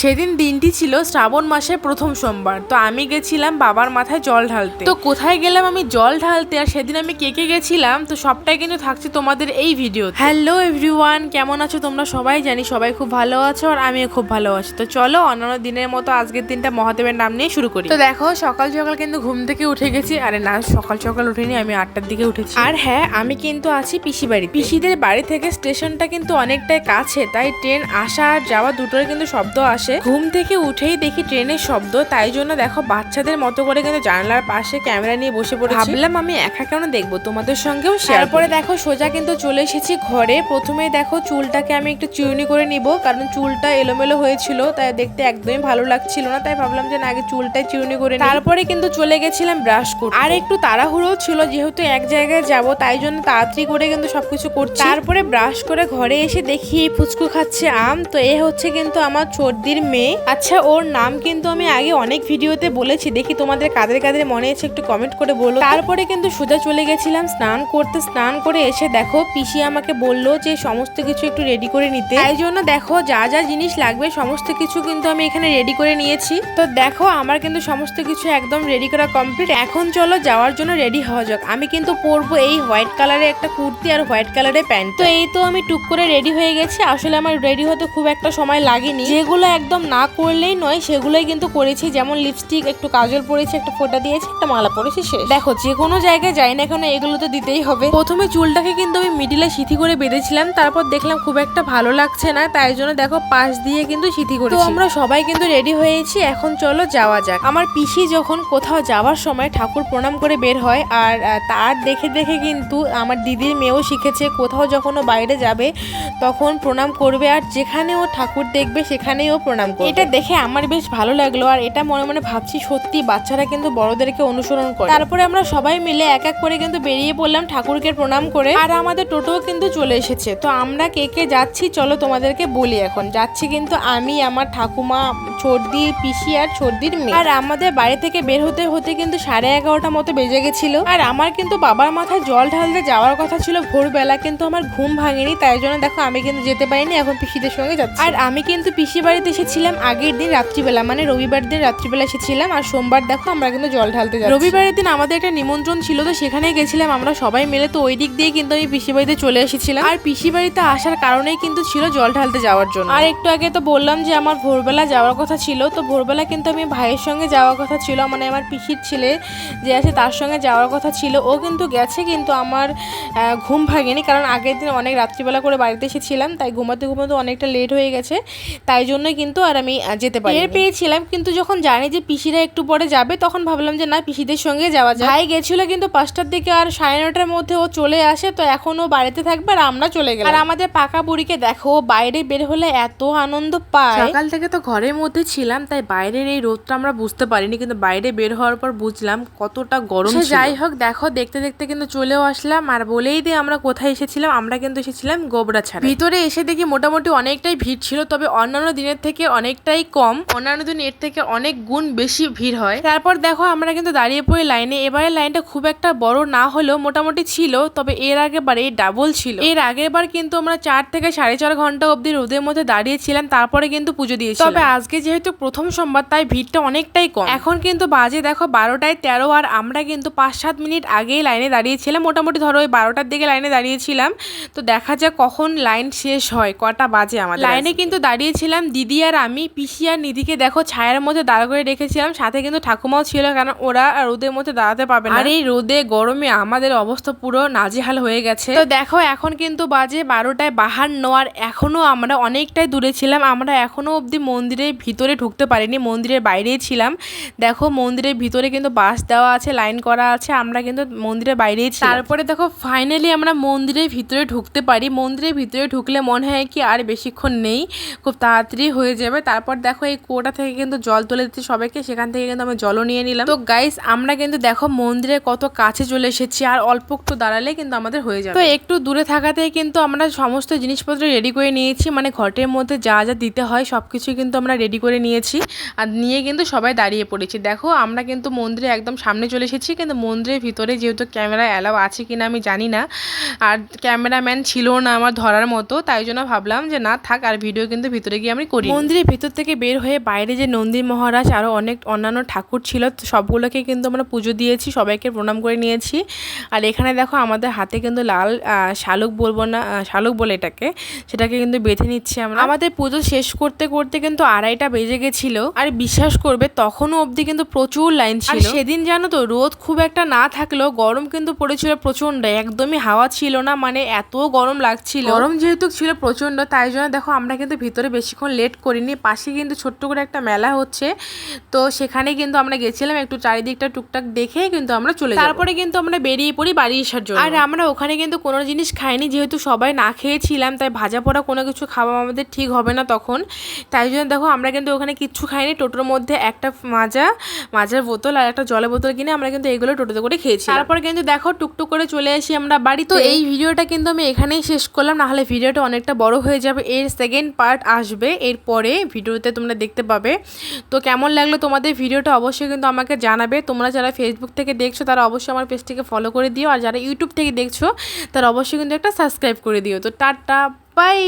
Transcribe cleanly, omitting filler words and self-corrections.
সেদিন দিনটি ছিল শ্রাবণ মাসের প্রথম সোমবার। তো আমি গেছিলাম বাবার মাথায় জল ঢালতে। তো কোথায় গেলাম আমি জল ঢালতে, আর সেদিন আমি কে কে গেছিলাম, তো সবটাই কিন্তু থাকছে তোমাদের এই ভিডিও। হ্যালো এভরিওয়ান, কেমন আছো তোমরা? সবাই জানি সবাই খুব ভালো আছো, আর আমিও খুব ভালো আছি। তো চলো অন্যান্য দিনের মতো আজকের দিনটা মহাদেবের নাম নিয়ে শুরু করি। তো দেখো সকাল সকাল কিন্তু ঘুম থেকে উঠে গেছি। আরে না, সকাল সকাল উঠিনি, আমি 8টার দিকে উঠেছি। আর হ্যাঁ, আমি কিন্তু আছি পিসি বাড়ি। পিসিদের বাড়ি থেকে স্টেশনটা কিন্তু অনেকটাই কাছে, তাই ট্রেন আসা আর যাওয়া দুটোর কিন্তু শব্দ আসে। ঘুম থেকে উঠেই দেখি ট্রেনের শব্দ, তাই জন্য দেখো বাচ্চাদের মতো করে কিন্তু জানালার পাশে ক্যামেরা নিয়ে বসে পড়েছি। ভাবলাম আমি একা কেন দেখবো, তোমাদের সঙ্গেও শেয়ার করে। দেখো সোজা কিন্তু চলে এসেছি ঘরে। প্রথমেই দেখো চুলটাকে আমি একটু চিরুনি করে নিব, কারণ চুলটা এলোমেলো হয়েছিল, তাই দেখতে একদমই ভালো লাগছিল না। তাই ভাবলাম যে না, আগে চুলটাই চিরুনি করে নিই। তারপরে কিন্তু চলে গেছিলাম ব্রাশ করতে। আর একটু তাড়াহুড়ো ছিল, যেহেতু এক জায়গায় যাব, তাই জন্য তাড়াতাড়ি করে কিন্তু সবকিছু করছি। তারপরে ব্রাশ করে ঘরে এসে দেখি ফুচকু খাচ্ছে আম। তো এ হচ্ছে কিন্তু আমার ছোটদির মেয়ে। আচ্ছা, ওর নাম কিন্তু আমি আগে অনেক ভিডিওতে বলেছি, দেখি তোমাদের কাদের কাদের মনে আছে একটু কমেন্ট করে বলো। তারপরে কিন্তু সোজা চলে গেছিলাম স্নান করতে। স্নান করে এসে দেখো পিসি আমাকে বললো যে সমস্ত কিছু একটু রেডি করে নিতে। তাই জন্য দেখো যা যা জিনিস লাগবে সমস্ত কিছু কিন্তু আমি এখানে রেডি করে নিয়েছি। তো দেখো আমার কিন্তু সমস্ত কিছু একদম রেডি করা কমপ্লিট। এখন চলো যাওয়ার জন্য রেডি হওয়া যাক। আমি কিন্তু পরবো এই হোয়াইট কালারের একটা কুর্তি আর হোয়াইট কালারের প্যান্ট। তো এই তো আমি টুক করে রেডি হয়ে গেছি। আসলে আমার রেডি হতে খুব একটা সময় লাগেনি, যেগুলো একদম না করলেই নয় সেগুলোই কিন্তু করেছি। যেমন লিপস্টিক, একটু কাজল পরেছি, একটা ফোঁটা দিয়েছি, একটা মালা পরেছি, শেষ। দেখো যে কোনো জায়গায় যাই না কেন এগুলো তো দিতেই হবে। প্রথমে চুলটাকে কিন্তু আমি মিডিলে সিথি করে বেঁধেছিলাম, তারপর দেখলাম খুব একটা ভালো লাগছে না, তাই জন্য দেখো পাশ দিয়ে কিন্তু সিথি করেছি। তো আমরা সবাই কিন্তু রেডি হয়েছি, এখন চলো যাওয়া যাক। আমার পিসি যখন কোথাও যাওয়ার সময় ঠাকুর প্রণাম করে বের হয়, আর তার দেখে দেখে কিন্তু আমার দিদির মেয়েও শিখেছে, কোথাও যখন ও বাইরে যাবে তখন প্রণাম করবে, আর যেখানে ও ঠাকুর দেখবে সেখানেই ও প্রণাম করবে। এটা দেখে আমার বেশ ভালো লাগলো, আর এটা মনে মনে ভাবছি সত্যি বাচ্চারা কিন্তু বড়দেরকে অনুসরণ করে। তারপরে আমরা সবাই মিলে এক এক করে কিন্তু বেরিয়ে পড়লাম ঠাকুরকে প্রণাম করে। আর আমাদের টোটোও কিন্তু চলে এসেছে। তো আমরা কে কে যাচ্ছি চলো তোমাদেরকে বলি। এখন যাচ্ছি কিন্তু আমি, আমার ঠাকুমা, ছোটদির পিসি আর ছোটদির মেয়ে। আর আমাদের বাড়ি থেকে বের হতে হতে কিন্তু 11:30 মতো বেজে গেছিল। আর আমার কিন্তু বাবার মাথায় জল ঢালতে যাওয়ার কথা ছিল ভোরবেলা, কিন্তু আমার ঘুম ভাঙেনি, তাই জন্য দেখো আমি কিন্তু যেতে পারিনি। এখন পিসিদের সঙ্গে যাচ্ছি। আর আমি কিন্তু পিসি বাড়িতে এসেছিলাম আগের দিন রাত্রিবেলা, মানে রবিবার দিন রাত্রিবেলা এসেছিলাম। আর সোমবার দেখো আমরা কিন্তু জল ঢালতে যাচ্ছি। রবিবারের দিন আমাদের একটা নিমন্ত্রণ ছিল, তো সেখানে গেছিলাম আমরা সবাই মিলে। তো ওই দিক দিয়ে কিন্তু আমি পিসি বাড়িতে চলে এসেছিলাম। আর পিসি বাড়িতে আসার কারণেই কিন্তু ছিল জল ঢালতে যাওয়ার জন্য। আর একটু আগে তো বললাম যে আমার ভোরবেলা যাওয়ার কথা ছিল। তো ভোরবেলা কিন্তু আমি ভাইয়ের সঙ্গে যাওয়ার কথা ছিল, মানে আমার পিসির ছেলে যে আছে তার সঙ্গে যাওয়ার কথা ছিল। ও কিন্তু গেছে, কিন্তু আমার ঘুম ভাঙেনি, কারণ আগের দিন অনেক রাত্রিবেলা করে বাড়িতে এসেছিলাম, তাই ঘুমাতে ঘুমাতে অনেকটা লেট হয়ে গেছে, তাই জন্যই কিন্তু আর আমি যেতে পারি পেয়েছিলাম। কিন্তু যখন জানি যে পিসিরা একটু পরে যাবে, তখন ভাবলাম যে না, পিসিদের সঙ্গে যাওয়া যায়। ভাই গেছিল কিন্তু 5টার দিকে, আর 9:30টার মধ্যে ও চলে আসে। তো এখন ও বাড়িতে থাকবে আর আমরা চলে গেলাম। আর আমাদের পাকা বুড়িকে দেখো, বাইরে বের হলে এত আনন্দ পায়। সকাল থেকে তো ঘরের মধ্যে ছিলাম, তাই বাইরের এই রোদটা আমরা বুঝতে পারিনি, কিন্তু বাইরে বের হওয়ার পর বুঝলাম কতটা গরম ছিল। যাই হোক দেখো দেখতে দেখতে কিন্তু চলেও আসলাম। আর বলেই দিয়ে আমরা কোথায় এসেছিলাম, আমরা কিন্তু এসেছিলাম গোবরাছড়া। ভিতরে এসে দেখি মোটামুটি অনেকটাই ভিড় ছিল, তবে অন্যান্য দিনের থেকে অনেকটাই কম। অন্যান্য দিন এর থেকে অনেক গুণ বেশি ভিড় হয়। তারপর দেখো আমরা কিন্তু দাঁড়িয়ে পড়ি লাইনে। এবারে লাইনটা খুব একটা বড় না হলেও মোটামুটি ছিল, তবে এর আগের বারে ডাবল ছিল। এর আগের বার কিন্তু আমরা 4 থেকে 4.5 ঘন্টা অব্দি রোদের মধ্যে দাঁড়িয়েছিলাম, তারপরে কিন্তু পুজো দিয়েছিলাম। তবে আজকে যেহেতু প্রথম সোমবার, তাই ভিড়টা অনেকটাই কম। এখন কিন্তু বাজে দেখো 12:13, আর আমরা কিন্তু 5-7 মিনিট আগেই লাইনে দাঁড়িয়েছিলাম। মোটামুটি ধরো ওই 12টার দিকে লাইনে দাঁড়িয়েছিলাম। তো দেখা যাক কখন লাইন শেষ হয়, কটা বাজে আমাদের। লাইনে কিন্তু দাঁড়িয়েছিলাম দিদি আর আমি। পিসি আর নিধিকে দেখো ছায়ার মধ্যে দাঁড় করে রেখেছিলাম, সাথে কিন্তু ঠাকুমাও ছিল, কারণ ওরা রোদের মধ্যে দাঁড়াতে পারবে না। আর এই রোদে গরমে আমাদের অবস্থা পুরো নাজেহাল হয়ে গেছে। তো দেখো এখন কিন্তু বাজে 12:52, আর এখনো আমরা অনেকটাই দূরে ছিলাম। আমরা এখনো অবধি মন্দিরের ভিতরে ঢুকতে পারিনি, মন্দিরের বাইরেই ছিলাম। দেখো মন্দিরের ভিতরে কিন্তু বাস দেওয়া আছে, লাইন করা আছে, আমরা কিন্তু মন্দিরের বাইরেই ছিলাম। তারপরে দেখো ফাইনালি আমরা মন্দিরের ভিতরে ঢুকতে পারি। মন্দিরের ভিতরে ঢুকলে মনে হয় কি আর বেশিক্ষণ নেই, খুব তাড়াতাড়ি হয়ে যাবে। তারপর দেখো এই কুয়োটা থেকে কিন্তু জল তুলে দিচ্ছে সবাইকে, সেখান থেকে কিন্তু আমি জলও নিয়ে নিলাম। তো গাইস আমরা কিন্তু দেখো মন্দিরের কত কাছে চলে এসেছি, আর অল্প একটু দাঁড়ালে কিন্তু আমাদের হয়ে যাবে। তো একটু দূরে থাকাতেই কিন্তু আমরা সমস্ত জিনিসপত্র রেডি করে নিয়েছি, মানে ঘটের মধ্যে যা যা দিতে হয় সবকিছু কিন্তু আমরা রেডি করে নিয়েছি আর নিয়ে কিন্তু সবাই দাঁড়িয়ে পড়েছি। দেখো আমরা কিন্তু মন্দিরে একদম সামনে চলে এসেছি, কিন্তু মন্দিরের ভিতরে যেহেতু ক্যামেরা অ্যালাউ আছে কিনা আমি জানি না, আর ক্যামেরাম্যান ছিল না আমার ধরার মতো, তাই জন্য ভাবলাম যে না থাক, আর ভিডিও কিন্তু ভিতরে গিয়ে আমি করি। মন্দিরের ভিতর থেকে বের হয়ে বাইরে যে নন্দী মহারাজ আরও অনেক অন্যান্য ঠাকুর ছিল, সবগুলোকে কিন্তু আমরা পুজো দিয়েছি, সবাইকে প্রণাম করে নিয়েছি। আর এখানে দেখো আমাদের হাতে কিন্তু লাল শালুক বলবো না, শালুক বলে সেটাকে কিন্তু বেঁধে নিচ্ছি আমরা। আমাদের পুজো শেষ করতে করতে কিন্তু 2:30 বেজে গেছিল, আর বিশ্বাস করবে তখনও অবধি কিন্তু প্রচুর লাইন ছিল। সেদিন জানো তো রোদ খুব একটা না থাকলেও গরম কিন্তু পড়েছিল প্রচন্ড, একদমই হাওয়া ছিল না, মানে এত গরম লাগছিল। গরম যেহেতু ছিল প্রচন্ড, তাই জন্য দেখো আমরা কিন্তু ভিতরে বেশিক্ষণ লেট করিনি। পাশে কিন্তু ছোট্ট করে একটা মেলা হচ্ছে, তো সেখানে কিন্তু আমরা গেছিলাম, একটু চারিদিকটা টুকটাক দেখে কিন্তু আমরা চলে যাবো। তারপরে কিন্তু আমরা বেরিয়ে পড়ি বাড়ি আসার জন্য। আর আমরা ওখানে কিন্তু কোনো জিনিস খাইনি, যেহেতু সবাই না খেয়েছিলাম, তাই ভাজা পোড়া কোনো কিছু খাওয়া আমাদের ঠিক হবে না তখন, তাই জন্য দেখো আমরা কিন্তু ওখানে কিচ্ছু খাইনি। টোটোর মধ্যে একটা মাজার বোতল আর একটা জলের বোতল কিনে আমরা কিন্তু এগুলো টোটোতে করে খেয়েছি। তারপরে কিন্তু দেখো টুকটুক করে চলে আসি আমরা বাড়ি। তো এই ভিডিওটা কিন্তু আমি এখানেই শেষ করলাম, নাহলে ভিডিওটা অনেকটা বড় হয়ে যাবে। এর সেকেন্ড পার্ট আসবে এরপরে, ভিডিওতে তোমরা দেখতে পাবে। তো কেমন লাগলো তোমাদের ভিডিওটা অবশ্যই কিন্তু আমাকে জানাবে। তোমরা যারা ফেসবুক থেকে দেখছো তারা অবশ্যই আমার পেজটিকে ফলো করে দিও, আর যারা ইউটিউব থেকে দেখছো তারা অবশ্যই কিন্তু একটা সাবস্ক্রাইব করে দিও। তো টাটা, বাই।